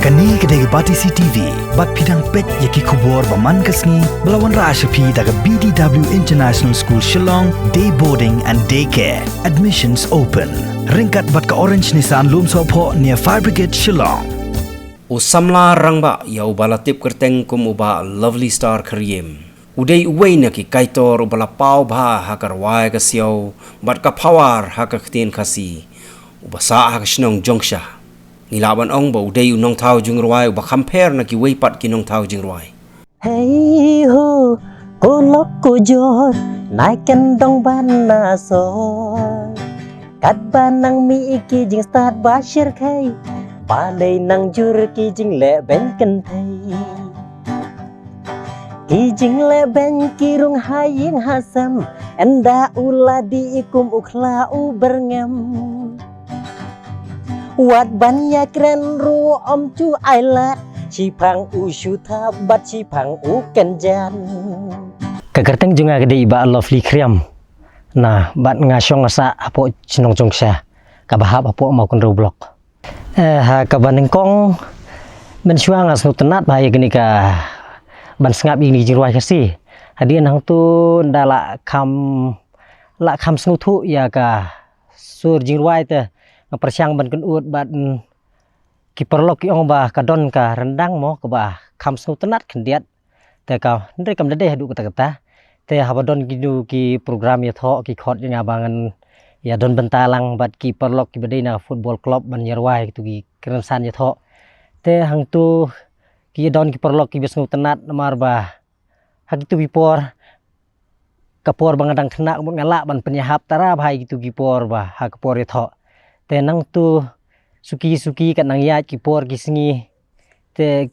Kani kedai Bati CTV, bat pidang pet yaki kubur baman kasni belawan Rashapi daga BDW International School Shillong, day boarding and daycare. Admissions open. Ringkat bat ke Orange Nissan Lum Sopo near Fire Brigade Shillong. Usamla rangba ya ubala tip kerteng kum uba Lovely Star Karyem. Udai uway na ki kaitor ubala pau ba hakar wai kasiyaw bat ka pawar hakar ktin kasi ubasa hakar shnong jongsha. Ngilaban ong ba udai unong tao jingruay uba compare na ki waypat kinong tao jingruay. Hey ho, cô lóc cô gió, nai ken dong ban na so. Kat ban nang mi ki jing start ba shir khai, ba lay nang jur ki jing le ben ken thai. Ki jing le ben ki rung haying hasam, enda uladi ikum ukhla u berngam. Wat banyak keren ru om cu ailat, cipang u syuta bat cipang u kenjan. Kagerteng juga gede iba Lovely Kriam. Nah, bat ngasyong asa apo cinong jongsha, kabahap apo mau kun Roblox. Ha kabaneng kong mensyuang asnu tenat bahaya gini ka ban sengap ini jirwai kasi. Hadian hang tu ndala kam snutu ya ka sur jirwai te persiang ban kun ut bat kiperlok ki ong ba kadon ka rendang mo ka ba kam snu tenat kendiat te ka ndre kam dede hadu kata te habadon gidu ki program ya tho ki khot yang abangan ya don bentalang bat ki perlok ki bedina football club ban yerwai tu ki kerensan ya tho te hang tu ki don ki perlok ki besnu tenat namar ba hak tu bipor kapor bangadang kena mut ngalak ban penyahap tara bhai gitu ki por ba ha kapor ya tho te nang tu suki kat nang ya ki por ki singi te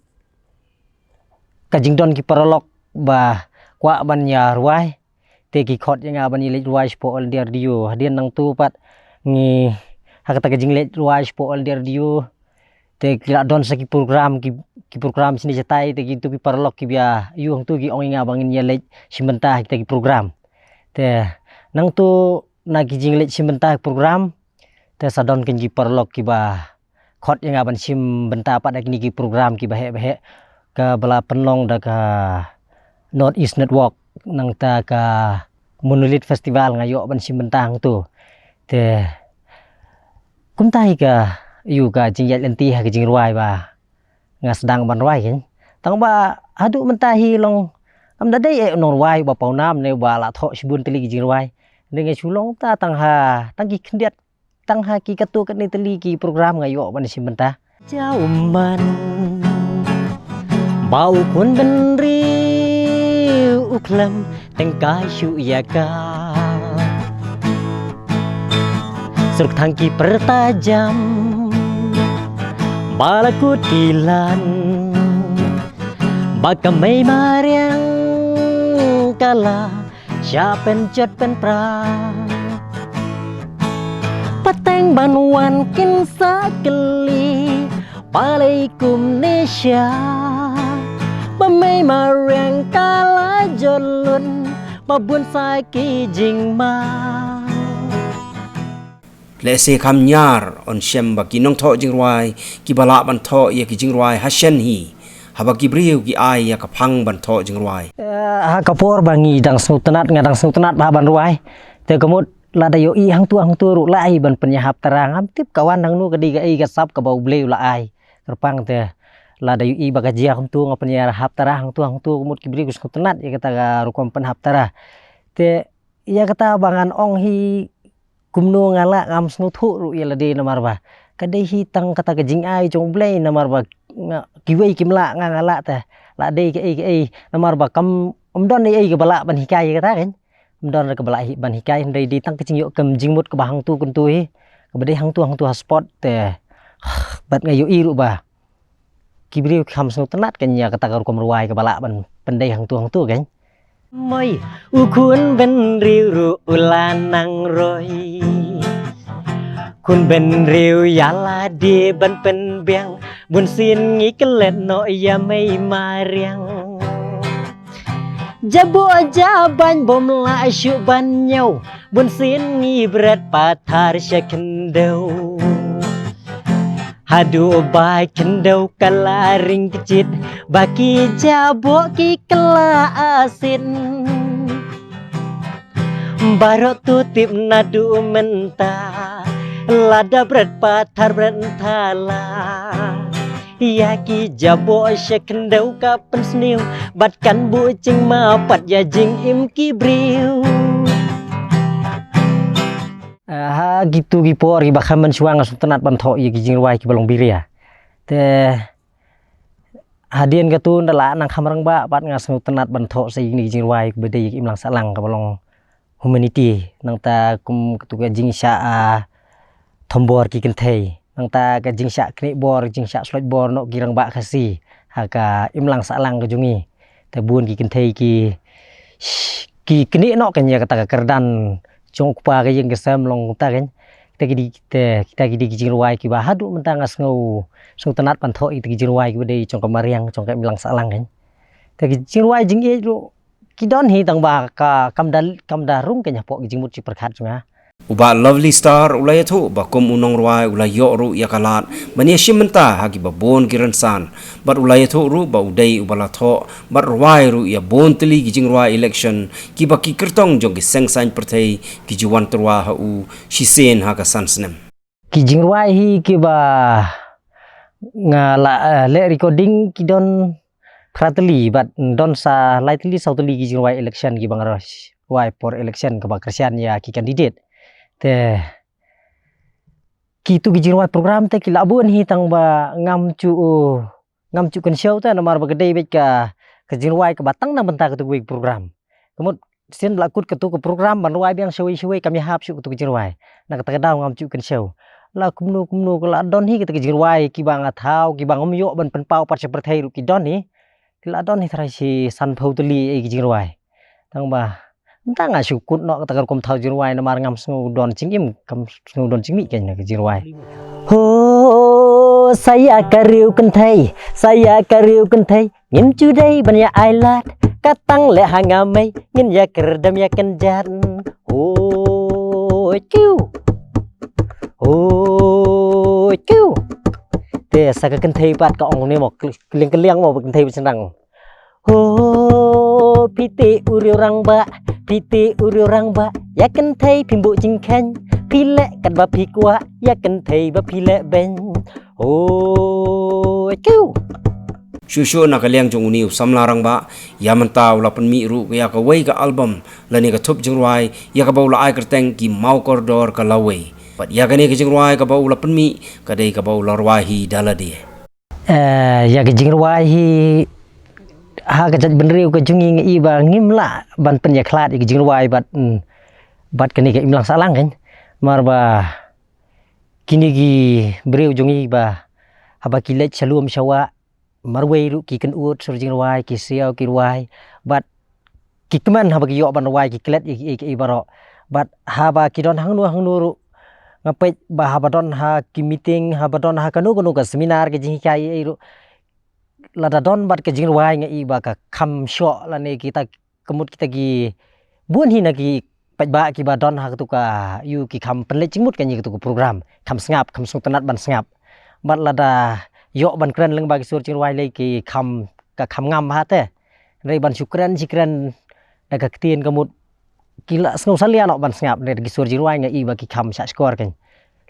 kajingdon ki perlok ba kwa ban ya ruai te ki khot yang ban ile ruai spo ol der dio hadian nang tu pat ngi hakata kajing le ruai spo ol der dio te kira don saki program ki program sini jatai te ki tu ki perlok ki bia yu hang tu ki ong inga bangin ya le simentah kita ki program te nang tu na ki jing le simentah program te sadon ken ki perlok ki ba khot yang ban sim benta pada kini ki program ki bahe ka bala penong da ka North East Network nang ta ka Monolith Festival ngayo ban sim bentang tu te kum tai ka yu ka jing yat lenti ha ki jing ruai ba nga sedang ban ruai kan tang ba adu mentahi long am da dei e nor ruai ba paunam ne ba la tho sibun teli ki jing ruai ne nge chulong ta tang ha tang ki khendiat tang ha ki katu kat ni teli ki program ngayo ban sim benta jau man bau kun ben riu uklam tengkai syu ya ka suruk tangki pertajam balakut kilan bakamai mariang kala siapen jot pen pra pateng banuan kin sakeli palaikum nesya bamai mariang kala jolun babun saki jingma Lese kam nyar on shem ba kinong tho jingruai ki bala ban tho ya ki jingruai hashen hi haba ki briu ki ai ya ka phang ban tho jingruai ha kapor bangi dang sultanat ngadang sultanat ba ban ruai te kamut la dayo i hang tu ru lai ban penyahap terang am tip kawan nang nu kadi ga i ga sap ka bau bleu la ai terpang te la dayo i baga jia hang tu ngapen ya hap terang hang tu kamut ki briu sultanat ya kata ga rukom pen hap terah te ya kata bangan ong hi kumno ngala ngam snutu ru ya lade namar ba kadai hitang kata kejing ai jong blei namar ba kiwei kimla ngala ta la dei ke ai namar ba kam omdon ai ke bala ban hikai kata kan omdon ke bala ban hikai ndai di tang kejing yo kem jingmut ke bahang tu kun tu hi ke bedai hang tu spot te bat ngayo i ru ba kibri kham snu tenat kan ya kata ru kom ruai ke bala ban pendai hang tu kan Moi ukun ben riu ru ulanang roi kun ben riu yala di ban pen biang bun sin ngi kelet no ya mai mariang jabo aja ban bom la syu ban nhau bun sin ngi bret pathar sekendeu Hadu bai kendau kalaring kecit baki jabok ki kela asin barok tutip nadu mentah lada berat patar berentala Yaki jabo kendau kapan seniu batkan bucing mapat ya jing im kibriu gitu gipor bahkan mensuang sultanat bantok ya kijing ruai ki balong biri ya te hadian katun dala nang kamarang ba pat ngas sultanat bantok sai ni kijing ruai bede im lang salang ka balong humanity nang ta kum ketuga jing sya tombor ki kentei nang ta ka jing sya kni bor jing sya slot bor no girang ba khasi ha ka im lang salang ka jungi te bun ki kentei ki kni no kan ya kata kerdan chong pa ka yang kesam long ta kan kita gidi kijing ruai ki ba hadu mentang ngas ngau sultanat panthok itu kijing ruai ki bede chong kamariang chong ka im lang salang kan te kijing ruai jing e lu kidon hi tang ba ka kamdarung ka nyapok kijing mut ci perkhat junga Uba Lovely Star ulay ito bakum unong ruay ulay ru yakalat mania simenta hagi babon giransan bar ulay ito ru ba uday ubalato bar ruay ru ya bon tili gijing ruay election ki baki kertong jong giseng sain pertay gijuan terwa hu shisen haga sansnem kijing ruay hi ki ba ngala le recording kidon prateli bat don sa lightly sauteli gijing ruay election ki bang ruay for election ka ba kersian ya ki candidate te kitu gijirwa program te kilabun hi tang ba ngamcu kan show te namar ba gede bet ka gijirwa ka batang na benta ka tu program kemud sin lakut ke tu ke program ban ruai biang showi kami hap su tu gijirwa na ka daw ngamcu kan show la kumnu kala don hi ka gijirwa ki bang athau ki bang omyo ban penpau pat seperti ru ki don ni kila don hi trai si san phauteli gijirwa tang ba entah nggak syukut no katakan kom tahu jirwai namar ngam sengu don cingim kam sengu don cingmi kayaknya ke jirwai saya kariu kentai ngin cudai banyak ailat katang le hangamai ngin ya kerdam ya kenjan ciu te saka kentai pat ka ong ni mo keliang mo kentai senang piti uri orang ba ya kentai pimbu jingkan pile kan ba pikwa ya kentai ba pile ben ciu Shushu na kaliang jong uni samlarang ba ya mentau la penmi ru ya ka wei ka album lani ka thup jingruai ya ka baula ai kerteng ki mau koridor ka lawei pat ya ka ni ka jingruai ka baula penmi ka dei ka baula ruai daladi ya ka jingruai hi ha ka jat benriu ka jungi ngi ba ngimla ban pen ya klat ki jingruai bat kani ka imlang salang kan mar ba kini gi breu jungi ba haba kilet salum shawa marwei ru ki kan ut sur jingruai ki siau ki ruai bat ki keman haba ki yo ban ruai ki klet ki baro bat haba ki don hang nu ru ngapet ba haba don ha ki meeting haba don ha kanu ka seminar ki jingi kai ru lada don bat ke jingruai ngai ba ka kham sho la ne kita kemut kita gi bun hi na ki pajba ki ba don ha tu ka yu ki kham penle jingmut kan tu program kham sngap kham sultanat ban sngap bat lada yo ban kren leng ba ki sur jingruai le ki kham ka kham ngam ha te rei ban sikran da ka tien kemut kila sngau salia no ban sngap ne ki sur jingruai ngai ba ki kham sa skor kan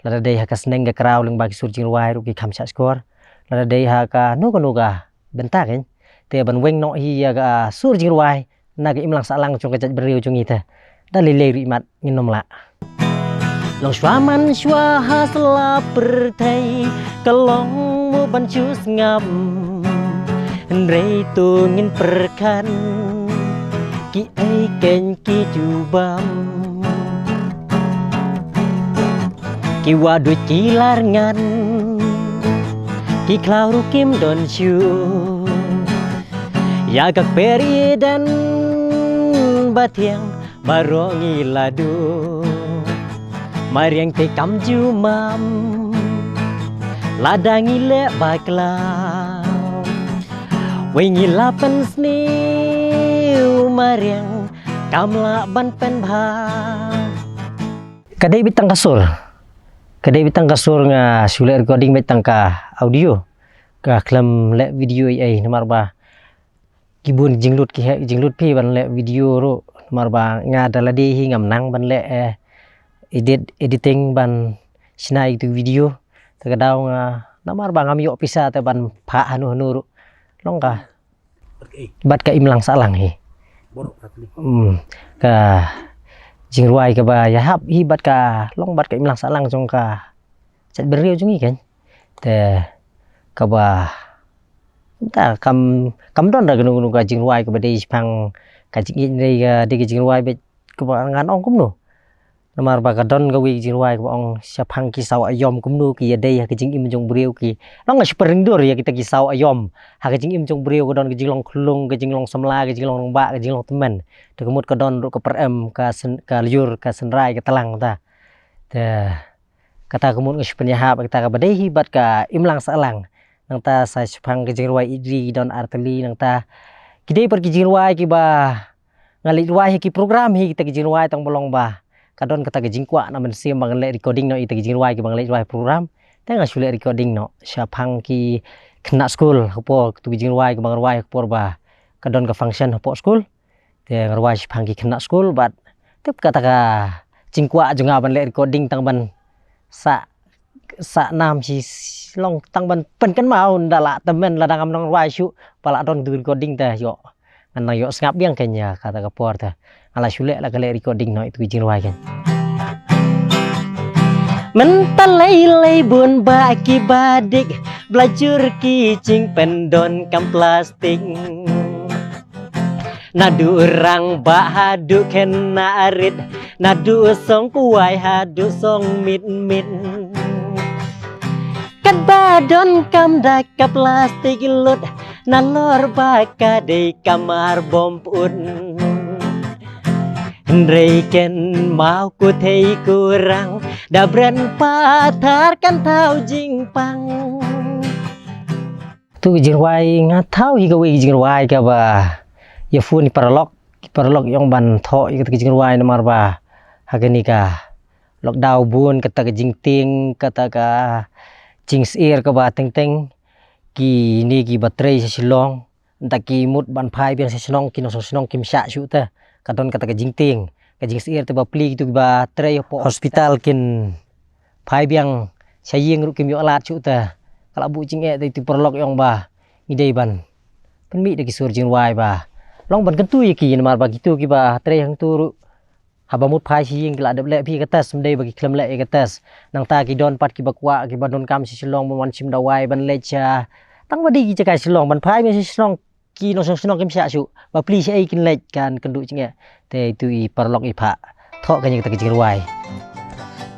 lada dei ha ka sneng ga kraw leng ba ki sur jingruai ru ki kham sa skor lada dei ha ka nu ka bentar kan te ban weng no hi ya ga sur jingruai na ga imlang salang chung ka jat beriu chung ita da lele ri mat nginom la long swaman shwa hasla pertai kalong mu ban chus ngam rei tu ngin perkan ki ai ken ki jubam ki wadu cilar ngan ki klau kim don chu ya gak peri dan batiang barongi ladu mariang te kam ju mam ladangi le baklau wingi lapan sniu mariang kamla ban pen bha kadai bitang kasur Kadai bitang kasur nga sule recording bitang ka audio ka klam le video ai namar ba kibun jinglut pi ban le video ro namar ba nga daladi hi ngam nang ban le editing ban sinai tu video tagadaw nga namar ba ngam yo pisa te ban pha hanu ro long ka bat ka imlang salang hi ka jing ruai ka ba ya hap hi bat ka long bat ka imlang salang jong ka chat beriu jong i kan te ka ba ta kam don ra gnu ka jing ruai ka ba dei pang ka jing in dei ka de jing ruai be ka ba ngan ong kum no namar ba ka don ka wi jing ruai ka ong sia phang ki saw ayom kum nu ki dei ka jing im jong beriu ki long nga spring dor ya kita ki saw ayom ha ka jing im jong beriu ka don ka jing long klung ka jing long samla ka jing long ba ka jing long temen te kemut ka don ro ka perem ka liur ka senrai ka telang ta te kata kemut ngi spenya ha kita ka badai hibat ka imlang salang nang ta sa phang ka jing ruai idri don arteli nang ta kidai per ki jing ruai ki ba ngali ruai ki program hi kita ki jing ruai tang bolong ba kadon kata ke jingkwa na men sim bang le recording no ite jing ruai ki bang le ruai program te nga sule recording no sya phang ki kena school hopo tu jing ruai ki bang ruai por ba kadon ka function hopo school te ruai phang ki kena school bat tep kata ka jingkwa junga ban le recording tang ban sa nam si long tang ban pen kan mau ndala temen ladang am nong ruai syu pala don tu recording te yo nang yo ngap biang kenya kata ka por te ala sule la kale recording no itu jing ruai kan mentalai bun baki badik belajar ki cing pendon kam plastik nadu rang ba hadu kena arit nadu song kuai hadu song mit kat badon kam dak ka plastik lut nalor baka de kamar bom pun Reken mau ku thei kurang dabran pathar kan thau jing pang tu jing ruai nga thau hi ka wi jing ruai ka ba ya fu ni paralog yong ban tho i ka jing ruai namar ba hagani ka lockdown bun kata ka jing ting kata ka jing sir ka ba teng ki ni ki baterai sa silong entaki mut ban phai biang sa silong ki no silong kim sha shu ta kadon kata ka jing ting ka jing sir te ba pli tu ba tray po hospital kin phai biang saying ru kim yo alat chu ta kala bu jing e tu perlok yong ba ngidei ban pen mi de ki sur jing wai ba long ban kan tu ki mar ba gitu ki ba tray hang tu ru haba mut phai saying kala de le pi ka tas mdei ba ki klem le ka tas nang ta ki don pat ki ba kwa ki ba don kam si silong mon sim da wai ban le cha tang ba di ki cha ka silong ban phai mi si silong ki no song kim sha shu ba pli ai kin lek kan kendu chinge te tu i parlok i pha tho ka nyang ta ki ruai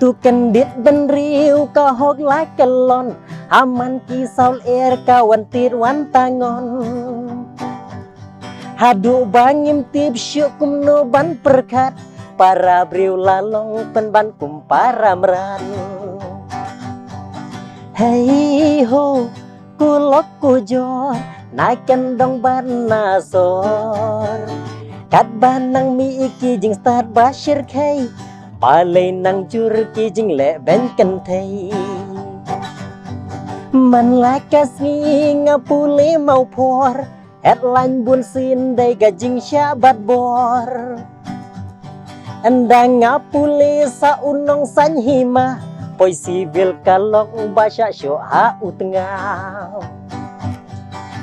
tu kan dit ban riu ka hok la kalon aman ki saul er ka wan tit wan tangon hadu bangim tip syu kum no ban perkat para briu lalong pen ban kum para meran hey ho kulok ku jor nakan dong ban nasor kat ban nang mi iki jing start bashir kai balai nang jur ki jing le ben kan thei man lakas ngi ngapule mau por headline bun sin dai ga jing sha bat bor andang ngapule sa unong san hima poi civil kalok basha syo ha utengah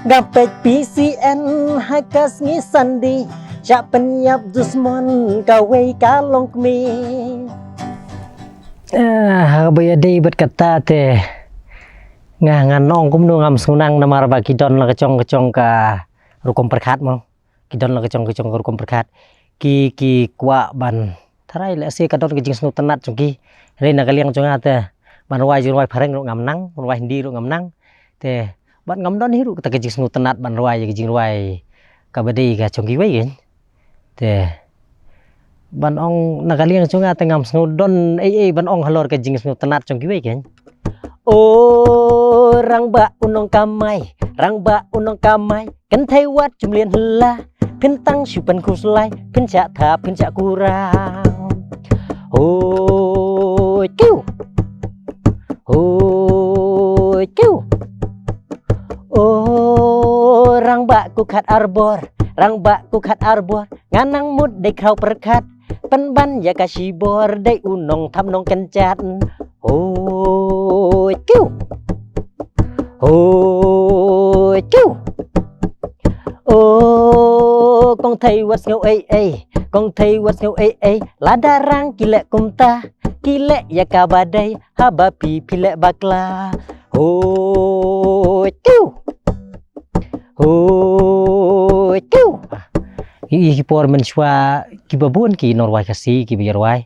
gapet PCN hakas ngi sandi cha penyap dusmon kawai kalong kmi baya dei bet kata te nga nong kum nu ngam sunang namar ba kidon la kecong ka rukom perkat mo kidon la kecong ka rukom perkat ki kwa ban tharai le se kadon ke jing snu tenat chungki reina kaliang chonga te ban wai jing wai phareng ru ngam nang wai hindi ru ngam nang te ban ngam don hiru kata kejing snu tenat ban ruai kejing ruai ka badi ka chongki wai gen te ban ong nakaliang chunga te ngam snu don ban ong halor kejing snu tenat chongki wai gen o rang ba unong kamai kan thai wat chum lien hla pin tang shu pan ku slai pin cha tha pin cha kurang ôi kêu Hoi kiu. Oh rang bak ku khat arbor, rang bak ku khat arbor, nganang mutได้เข้าประคัดปันบันยากะชีบอรได้อุนองทำนองกันจัดโอ้ยกิ้วโอ้ยกิ้วโอ้กองไทยวัดเงาเอกองไทยวัดเงาเอลาดารังกิเลกุมตากิเลยากาบาไดฮาบาปีพิเลบักลาโอ้ยกิ้วโอ้ยกิ้วki por men chwa ki babun ki norwai kasi ki birwai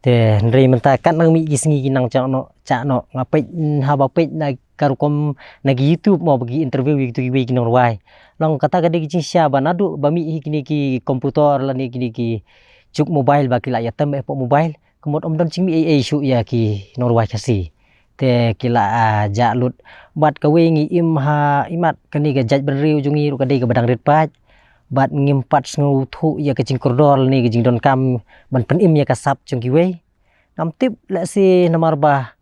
te nri menta kat nang mi ki singi ki nang cha no ngapai ha ba pe na karukom na YouTube mo bagi interview ki ki norwai long kata ka de ki sha ba nadu ba mi ki ki komputer la ni ki juk mobile ba ki la ya tem po mobile kemot om don ching mi shu ya ki norwai kasi te ki la ja lut bat ka we ngi im ha imat kani ga jaj ban riu jungi ru ka de ka badang ret pat bat ngimpat ngau thu ya ke jing kordol ni ke jing don kam ban pen im ya kasap chung ki we nam tip la si namar ba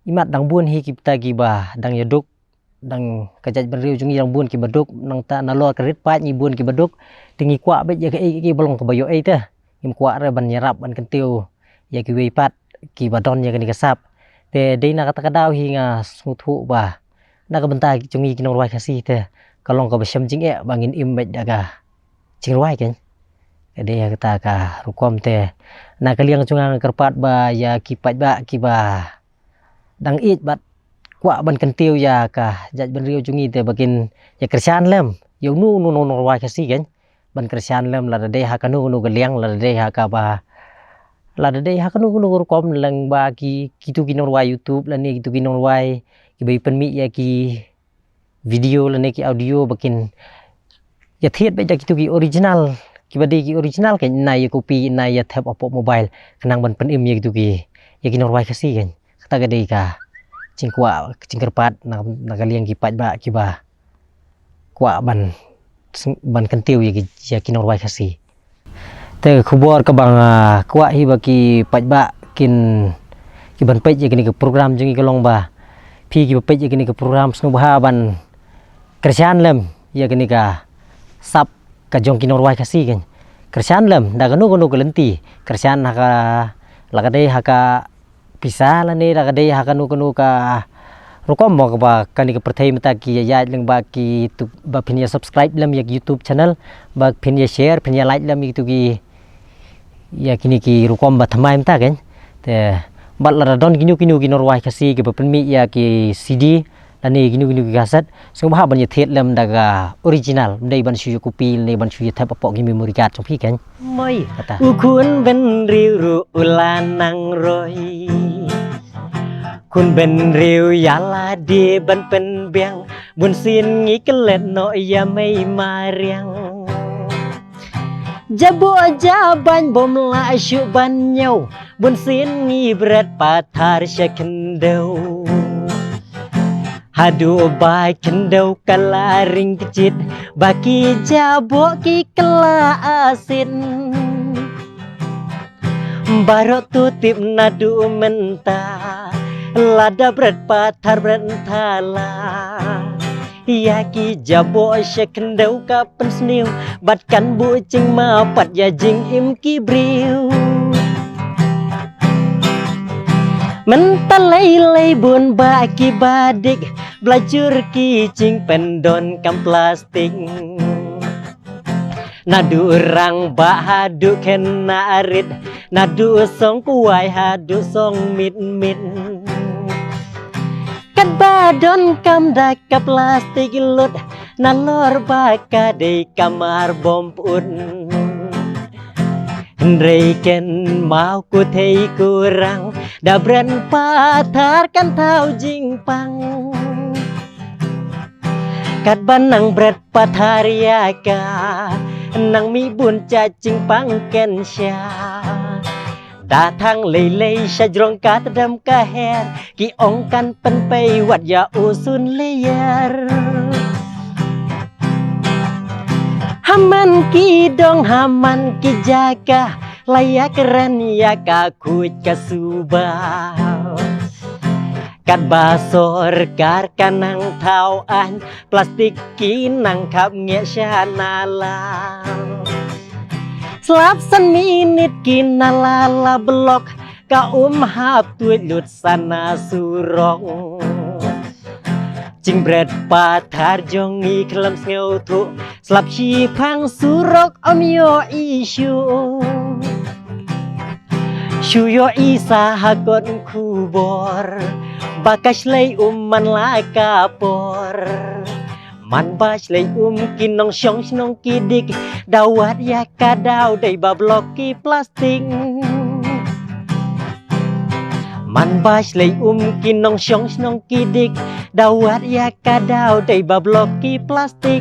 imat dang bun hi ki ta gi ba dang ya duk dang kajaj ban riu chung yang bun ki baduk nang ta na lo kret pat ni bun ki baduk tingi kwa be ya ki bolong ke bayo ai ta im kwa ra ban nyarap ban kentiu ya ki we pat ki badon ya ke ni kasap te dei na kata kadau hi nga su thu ba na ka benta chung ki norwai kasi te kalong ka basam jing e bangin im be daga cingruai kan dia kata ka rukom te na kaliang cungang kerpat ba ya kipat ba kiba dang it bat kwa ban kentiu ya ka jaj ban riu cungi te bakin ya kersan lem yo nu norwai kasi kan ban kersan lem la de ha kanu nu kaliang la de ha ka ba la de ha kanu rukom lang ba ki kitu ki norwai YouTube la ni kitu ki norwai ki bai pen mi ya ki video la ni ki audio bakin ya thiet be kitu ki original ki badi ki original kan na ya copy na ya tab op mobile kenang ban pen im ya kitu ki ya ki norwai kasi kan kata gade ka cingkwa cingkerpat na kaliang ki pat ba ki ba kwa ban kentiu ya ki norwai kasi te khubor ka bang kwa hi ba ki pat ba kin ki ban pej ya ki program jeng ki long ba phi ki pej ya ki program snu ba ban kerjaan lem ya ki ka sap ka jong ki norwai kasi kan kerjaan lem da kanu kelenti kerjaan haka lagade haka pisa la ne lagade haka nu ka rukom mo ba kani ka perthai mata ki ya leng ba ki tu ba phin ya subscribe lem ya YouTube channel ba phin ya share phin ya like lem tu ki ya kini ki rukom ba thamai mata kan te bat la don kinu ki norwai kasi ki ba pen mi ya ki CD lani ginu ki kaset sing ba ban ya thet lem daga original dei ban shu copy nei ban shu thap pok ki memory card trong phi kan moi kata kun ben riu ru ulan nang roi kun ben riu ya la di ban pen biang bun sin ngi kelet no ya mai ma riang jabo aja ban bom la shu ban nhau bun sin ngi bret pathar shakendau Hadu bai kendau kala ring kecit baki jabo ki kela asin barok tutip nadu menta lada berat pathar berentala ya ki jabo shekendau kapen sniu batkan bu cing ma pat ya jing im ki briu mentalai bun baki badik belajar ki cing pendon kam plastik nadu rang ba hadu ken narit nadu song kuai hadu song mit kan badon kam dak ka plastik lut nalor baka de kamar bom pun Reiken mau ku thei kurang dabran pathar kan thau jing pang kat banang bret pathar ya ka nang mi bun cha jing pang ken sha datang lei sajrong ka tadam ka her ki ong kan pen pai wat ya usun layar Haman ki dong haman ki jaga layak keren ya ka kuj kasubau Kat basor kar kanang tauan plastik kinang kap nge syanala Slap san minit kinalala blok ka hap tuit lut sana surong Jing bret patar jongi kelam sngew tu Slap chi pang surok yo isyu Shuyo isa hagon kubor Bakas lay man la kapor Man bash lay kinong syong snong kidik Dawat ya kadaw day babloki plastik Man bash lay kinong syong snong kidik Dawat ya kadaw day babloki plastik